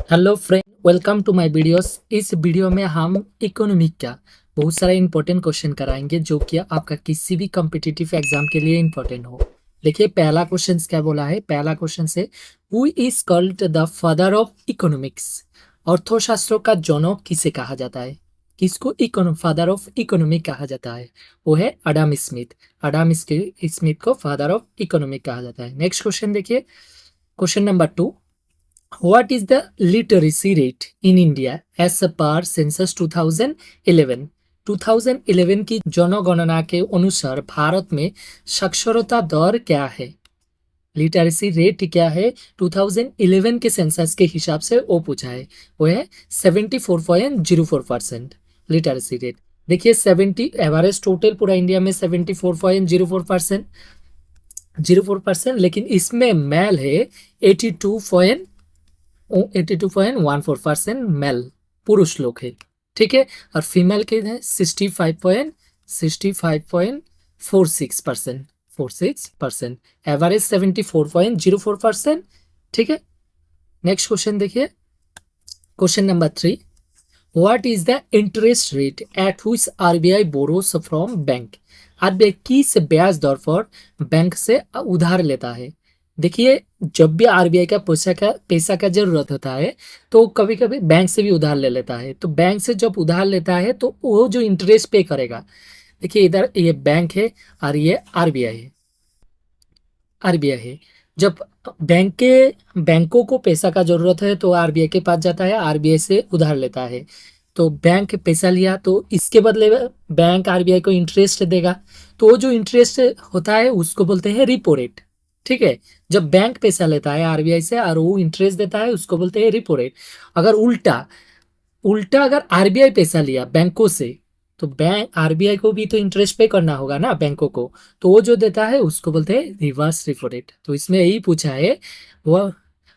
Hello friend, welcome to my videos. इस video में हम इकोनॉमिक का बहुत सारे इंपॉर्टेंट क्वेश्चन कराएंगे जो कि आपका किसी भी कॉम्पिटिटिव एग्जाम के लिए इंपॉर्टेंट हो। देखिए, पहला क्वेश्चन क्या बोला है। पहला क्वेश्चन से who is called the father of economics. अर्थशास्त्र का जनक किसे कहा जाता है? किसको फादर ऑफ इकोनॉमिक कहा जाता है? वो है अडाम स्मिथ। स्मिथ को फादर ऑफ इकोनॉमिक कहा जाता है। नेक्स्ट क्वेश्चन देखिए, question number 2। What is the literacy rate in India as per census 2011? 2011 की जनगणना के अनुसार भारत में साक्षरता दर क्या है? लिटरेसी रेट क्या है? 2011 के सेंसस के हिसाब से वो पूछा है। वो है 74.04% लिटरेसी रेट। देखिए, 70 एवरेज टोटल पूरा इंडिया में 74.04%, लेकिन इसमें मेल है 82.14% मेल, पुरुष लोग है। ठीक है, और फीमेल के हैं 65.46%। एवरेज 74.04%। ठीक है, नेक्स्ट क्वेश्चन देखिए, question number 3। What is the interest rate at which RBI borrows from bank? RBI किस ब्याज दर पर बैंक से उधार लेता है? देखिए, जब भी आरबीआई का पैसा का जरूरत होता है तो कभी कभी बैंक से भी उधार ले लेता है। तो बैंक से जब उधार लेता है तो वो जो इंटरेस्ट पे करेगा, देखिए इधर ये बैंक है और ये आरबीआई है। जब बैंकों को पैसा का जरूरत है तो आरबीआई के पास जाता है, आरबीआई से उधार लेता है। तो बैंक पैसा लिया तो इसके बदले बैंक आरबीआई को इंटरेस्ट देगा। तो वो जो इंटरेस्ट होता है उसको बोलते हैं रिपो रेट। ठीक है, जब बैंक पैसा लेता है आरबीआई से और वो इंटरेस्ट देता है उसको बोलते हैं रिपो रेट। अगर उल्टा उल्टा अगर आरबीआई पैसा लिया बैंकों से तो बैंक आरबीआई को भी तो इंटरेस्ट पे करना होगा ना बैंकों को। तो वो जो देता है उसको बोलते हैं रिवर्स रेपो रेट। तो इसमें यही पूछा है, वह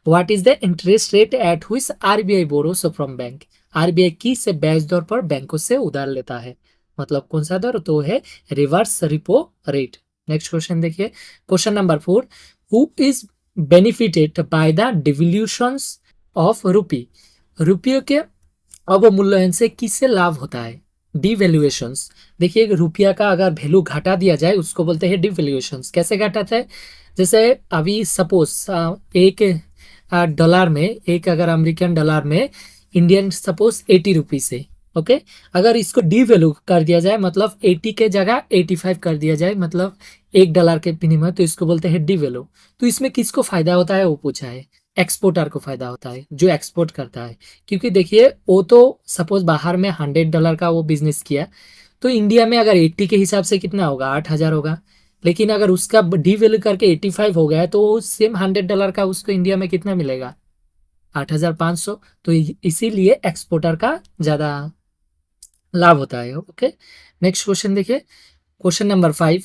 what is the interest rate at which RBI borrows from bank. RBI किस ब्याज दर पर बैंकों से उधार लेता है, मतलब कौन सा दर? तो है reverse repo rate. Next question देखिए, question number 4। Who is benefited by the devaluations of rupee? रुपये के अवमूल्यन से किससे लाभ होता है? डिवैल्यूएशंस। देखिए, रुपया का अगर वैल्यू घटा दिया जाए उसको बोलते हैं डिवैल्यूएशंस। कैसे घटाता है? जैसे अभी सपोज एक डॉलर में, एक अगर अमेरिकन डॉलर में इंडियन सपोज 80 रुपीज है। ओके, अगर इसको डिवैल्यू कर दिया जाए, मतलब 80 के जगह 85 कर दिया जाए, मतलब $1 के विनिमय, तो इसको बोलते हैं डिवैल्यू। तो इसमें किसको फायदा होता है वो पूछा है। एक्सपोर्टर को फायदा होता है, जो एक्सपोर्ट करता है। क्योंकि देखिए, वो तो सपोज बाहर में $100 का वो बिजनेस किया, तो इंडिया में अगर 80 के हिसाब से कितना होगा? 8,000 होगा। लेकिन अगर उसका डिवैल्यू करके 85 हो गया तो सेम $100 का उसको इंडिया में कितना मिलेगा? 8,500। तो इसीलिए एक्सपोर्टर का ज्यादा लाभ होता है। ओके, नेक्स्ट क्वेश्चन देखिए, question number 5।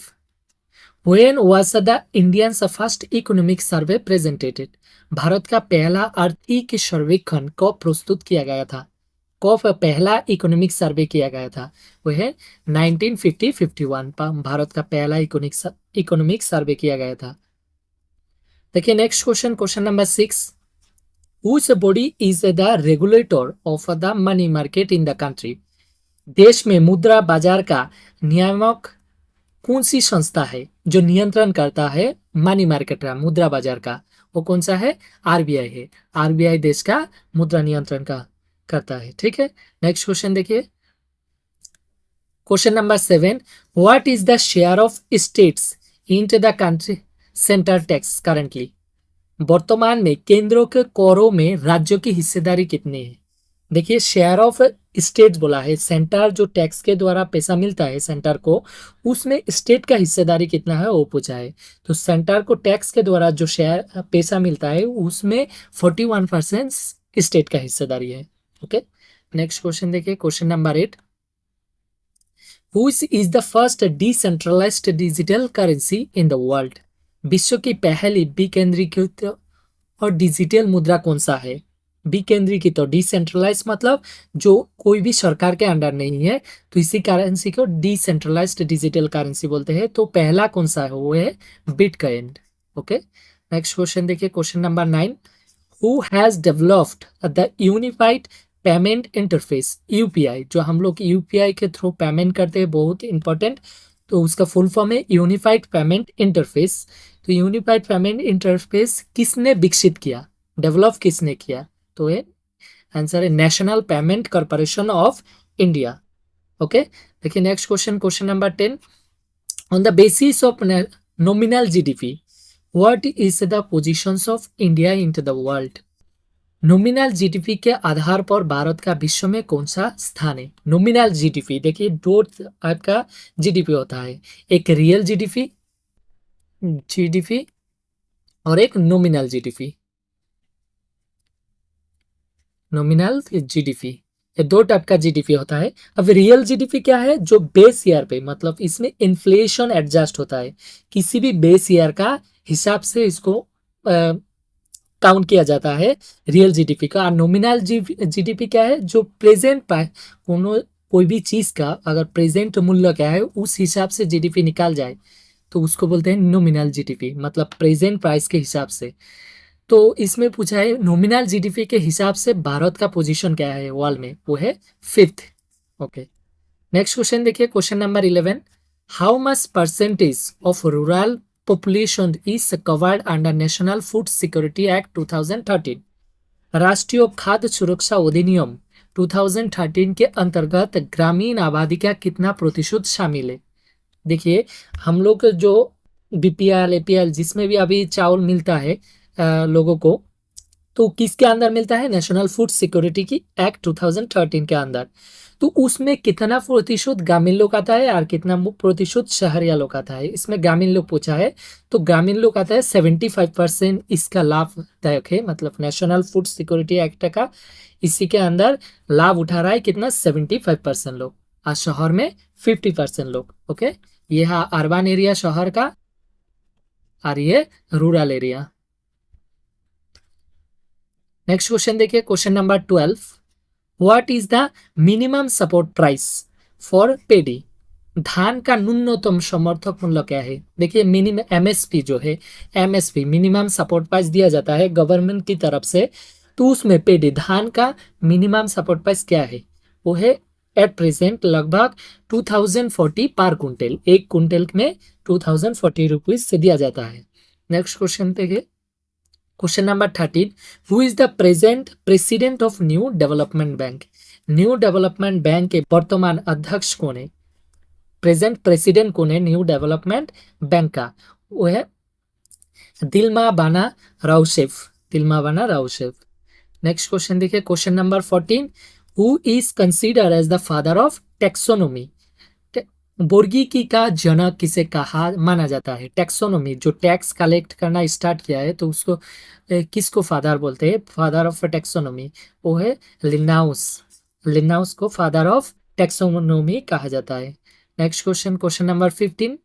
When was the Indians first economic survey presentated? Bharat का पहला आर्थिक सर्वेक्षण कब प्रस्तुत किया गया था? कब पहला इकोनॉमिक सर्वे किया गया था? वो है 1950-51 भारत का पहला इकोनॉमिक सर्वे किया गया था। देखिए, next question, question number 6। Whose body is the regulator of the money market in the country? देश में मुद्रा बाजार का नियामक कौन सी संस्था है जो नियंत्रण करता है मनी मार्केट का, मुद्रा बाजार का? वो कौन सा है? आरबीआई है। आरबीआई देश का मुद्रा नियंत्रण का करता है। ठीक है, नेक्स्ट क्वेश्चन देखिए, question number 7। What is the share of states in the country centre tax currently? वर्तमान में केंद्रों के करों में राज्यों की हिस्सेदारी कितनी है? देखिए, शेयर ऑफ स्टेट बोला है, सेंटर जो टैक्स के द्वारा पैसा मिलता है सेंटर को, उसमें स्टेट का हिस्सेदारी कितना है वो पूछा है। तो सेंटर को टैक्स के द्वारा जो शेयर पैसा मिलता है उसमें 41% स्टेट का हिस्सेदारी है। ओके, नेक्स्ट क्वेश्चन देखिए, question number 8। Which is the first decentralized digital currency in the world? विश्व की पहली विकेंद्रीकृत और डिजिटल मुद्रा कौन सा है? विकेंद्रीकृत और डिसेंट्रलाइज मतलब जो कोई भी सरकार के अंडर नहीं है, तो इसी करेंसी को डिसेंट्रलाइज्ड डिजिटल करेंसी बोलते हैं। तो पहला कौन सा है? वो है बिटकॉइन। ओके, नेक्स्ट क्वेश्चन देखिए, question number 9। Who has developed the unified payment interface, UPI, जो हम लोग यूपीआई के थ्रू पेमेंट करते हैं, बहुत इंपॉर्टेंट। तो उसका फुल फॉर्म है यूनिफाइड पेमेंट इंटरफेस। तो यूनिफाइड पेमेंट इंटरफेस किसने विकसित किया, डेवलप किसने किया? तो ये आंसर है national payment corporation of India. Okay, देखिए next question, question number 10। On the basis of nominal GDP what is the positions of India in the world? Nominal GDP के आधार पर भारत का विश्व में कौन सा स्थान है? नॉमिनल जीडीपी, देखिए दो टाइप का जीडीपी होता है, एक रियल जीडीपी जीडीपी और एक नॉमिनल जीडीपी। नॉमिनल जीडीपी, ये दो टाइप का जीडीपी होता है। अब रियल जीडीपी क्या है? जो बेस ईयर पे, मतलब इसमें इन्फ्लेशन एडजस्ट होता है, किसी भी बेस ईयर का हिसाब से इसको काउंट किया जाता है रियल जीडीपी का। नॉमिनल जीडीपी क्या है? जो प्रेजेंट कोई भी चीज का अगर प्रेजेंट मूल्य क्या है उस हिसाब से जीडीपी निकाल जाए तो उसको बोलते हैं नॉमिनल जीडीपी, मतलब प्रेजेंट प्राइस के हिसाब से। तो इसमें पूछा है नॉमिनल जीडीपी के हिसाब से भारत का पोजीशन क्या है वर्ल्ड में, वो है 5th। ओके, नेक्स्ट क्वेश्चन देखिए, question number 11। How much percentage of rural population is covered under national food security act 2013? राष्ट्रीय खाद्य सुरक्षा अधिनियम 2013 के अंतर्गत ग्रामीण आबादी का कितना प्रतिशत शामिल है? देखिए हम लोग जो बीपीएल एपीएल जिसमें भी अभी चावल मिलता है लोगों को, तो किसके अंदर मिलता है? नेशनल फूड सिक्योरिटी की एक्ट 2013 के अंदर। तो उसमें कितना प्रतिशत ग्रामीण लोग आता है और कितना प्रतिशत शहरिया लोग आता है? इसमें ग्रामीण लोग पूछा है, तो ग्रामीण लोग आता है 75% इसका लाभदायक है, मतलब नेशनल फूड सिक्योरिटी एक्ट का इसी के अंदर लाभ उठा रहा है कितना? 75% लोग, और शहर में 50% लोग। ओके, ये है अर्बन एरिया शहर का और ये रूरल एरिया। नेक्स्ट क्वेश्चन देखिए, question number 12। What is the minimum support price for paddy? धान का न्यूनतम समर्थक मूल्य क्या है? देखिए मिनिमम एमएसपी जो है, एमएसपी मिनिमम सपोर्ट प्राइस दिया जाता है गवर्नमेंट की तरफ से, तो उसमें पेडी धान का मिनिमम सपोर्ट प्राइस क्या है? वो है एट प्रेजेंट लगभग 2040 पर कुंटल, एक कुंटल में 2040 रुपीज से दिया जाता है। नेक्स्ट क्वेश्चन देखिए, question number 13। Who is the present president of new development bank? New development bank के वर्तमान अध्यक्ष कौन है? प्रेजेंट प्रेसिडेंट कौन है न्यू डेवलपमेंट बैंक का? वो है Dilma Vana Rousseff, Dilma Vana Rousseff. Next question देखिए, question number 14। Who is consider as the father of taxonomy? बोर्गिकी का जनक किसे कहा माना जाता है? टेक्सोनोमी, जो टैक्स कलेक्ट करना स्टार्ट किया है, तो उसको किसको फादर बोलते हैं? फादर ऑफ टेक्सोनोमी वो है लिन्नाउस, लिन्नाउस को फादर ऑफ टेक्सोनोमी कहा जाता है। Next question, question number 15।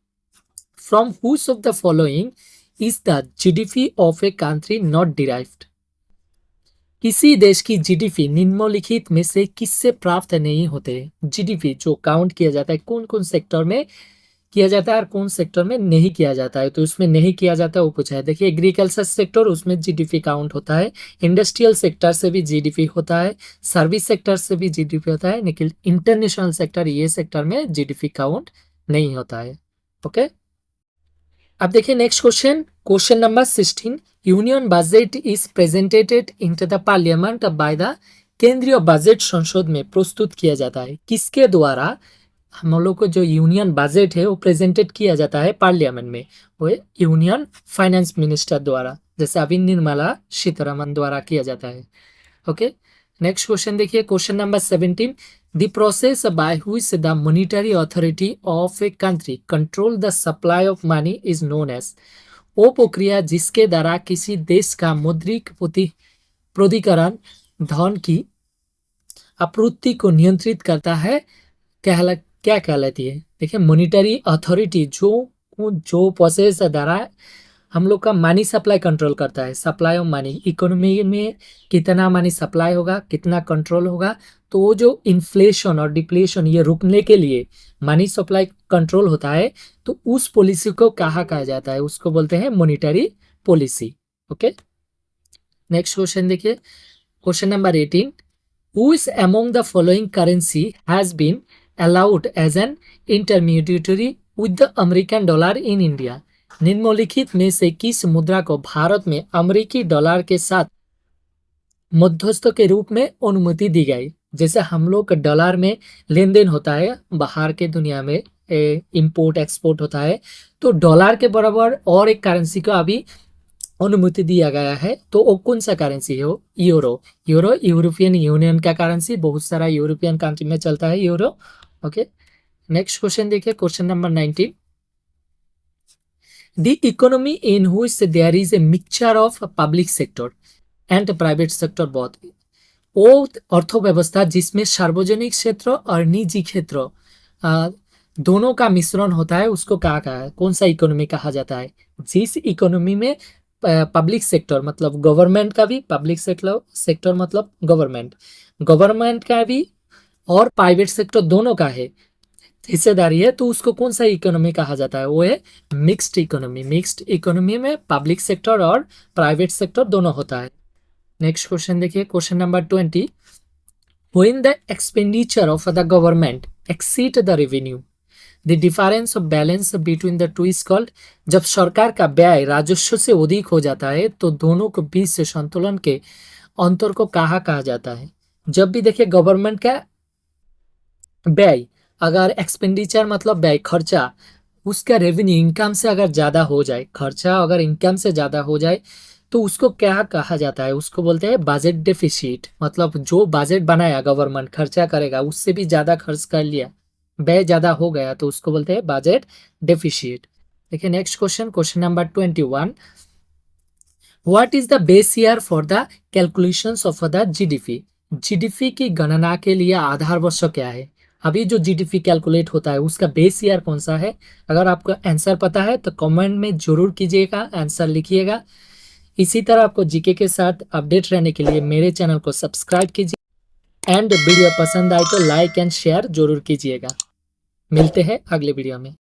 From हुच of the following is the GDP of a country not derived? किसी देश की जीडीपी निम्नलिखित में से किससे प्राप्त नहीं होते? जीडीपी जो काउंट किया जाता है कौन कौन सेक्टर में किया जाता है और कौन सेक्टर में नहीं किया जाता है, तो उसमें नहीं किया जाता है वो पूछा है। देखिए एग्रीकल्चर सेक्टर, उसमें जीडीपी काउंट होता है, इंडस्ट्रियल सेक्टर से भी जीडीपी होता है, सर्विस सेक्टर से भी जीडीपी होता है, लेकिन इंटरनेशनल सेक्टर ये सेक्टर में जीडीपी काउंट नहीं होता है। ओके, अब देखिए next question, question number 16। Union budget is presentated into the parliament by the, केंद्रीय बजट संसद में प्रस्तुत किया जाता है किसके द्वारा? हम लोग को जो यूनियन बजट है वो प्रेजेंटेड किया जाता है पार्लियामेंट में, वो यूनियन फाइनेंस मिनिस्टर द्वारा, जैसे अभी निर्मला सीतारमन द्वारा किया जाता है। ओके, नेक्स्ट क्वेश्चन देखिए, question number 17। The process by which the monetary authority of a country control the supply of money is known as? वो प्रक्रिया जिसके द्वारा किसी देश का मौद्रिक प्राधिकरण धन की आपूर्ति को नियंत्रित करता है क्या कहलाती है? देखिए मॉनिटरी अथॉरिटी जो जो प्रोसेस द्वारा हम लोग का मनी सप्लाई कंट्रोल करता है, सप्लाई ऑफ मनी, इकोनॉमी में कितना मनी सप्लाई होगा, कितना कंट्रोल होगा, तो वो जो इन्फ्लेशन और डिप्लेशन ये रुकने के लिए मनी सप्लाई कंट्रोल होता है, तो उस पॉलिसी को कहा जाता है? उसको बोलते हैं monetary policy. Okay, next question देखिए, question number 18, Which among the following currency has been allowed as an intermediary with the American dollar in India? निम्नलिखित में से किस मुद्रा को भारत में अमेरिकी डॉलर के साथ मध्यस्थ के रूप में अनुमति दी गई? जैसे हम लोग का डॉलर में लेन देन होता है, बाहर के दुनिया में इंपोर्ट एक्सपोर्ट होता है, तो डॉलर के बराबर और एक करेंसी को अभी अनुमति दिया गया है, तो वो कौन सा करेंसी है? वो यूरो। यूरो यूरोपियन यूनियन का करेंसी, बहुत सारा यूरोपियन कंट्री में चलता है यूरो। ओके, नेक्स्ट क्वेश्चन देखिए, question number 19, the economy in which there is a mixture of public sector and private sector both, वो अर्थव्यवस्था जिसमें सार्वजनिक क्षेत्र और निजी क्षेत्र दोनों का मिश्रण होता है, उसको कहा है, कौन सा इकोनॉमी कहा जाता है? जिस इकोनॉमी में पब्लिक सेक्टर मतलब गवर्नमेंट का भी, पब्लिक सेक्टर मतलब गवर्नमेंट का भी और प्राइवेट सेक्टर दोनों का है हिस्सेदारी है, तो उसको कौन सा इकोनॉमी कहा जाता है? वो है मिक्स्ड इकोनॉमी। मिक्स्ड इकोनॉमी में पब्लिक सेक्टर और प्राइवेट सेक्टर दोनों होता है। नेक्स्ट क्वेश्चन देखिए, question number 20, when the expenditure of the government exceed the revenue, the difference of balance between the two is called, जब सरकार का व्यय राजस्व से अधिक हो जाता है तो दोनों के बीच से संतुलन के अंतर को कहा जाता है? जब भी देखिए गवर्नमेंट का व्यय, अगर एक्सपेंडिचर मतलब व्यय खर्चा, उसका रेवेन्यू इनकम से अगर ज़्यादा हो जाए, खर्चा अगर इनकम से ज़्यादा हो जाए, तो उसको क्या कहा जाता है? उसको बोलते हैं बजट डेफिसिट। मतलब जो बजट बनाया गवर्नमेंट खर्चा करेगा उससे भी ज़्यादा खर्च कर लिया, व्यय ज़्यादा हो गया, तो उसको बोलते हैं बजट डेफिसिट। देखिए next question, question number 21, what is the base year for the calculations of the GDP? GDP की गणना के लिए आधार वर्ष क्या है? अभी जो जीडीपी कैलकुलेट होता है उसका बेस ईयर कौन सा है? अगर आपको आंसर पता है तो कमेंट में जरूर कीजिएगा, आंसर लिखिएगा। इसी तरह आपको जीके के साथ अपडेट रहने के लिए मेरे चैनल को सब्सक्राइब कीजिए एंड वीडियो पसंद आए तो लाइक एंड शेयर जरूर कीजिएगा। मिलते हैं अगले वीडियो में।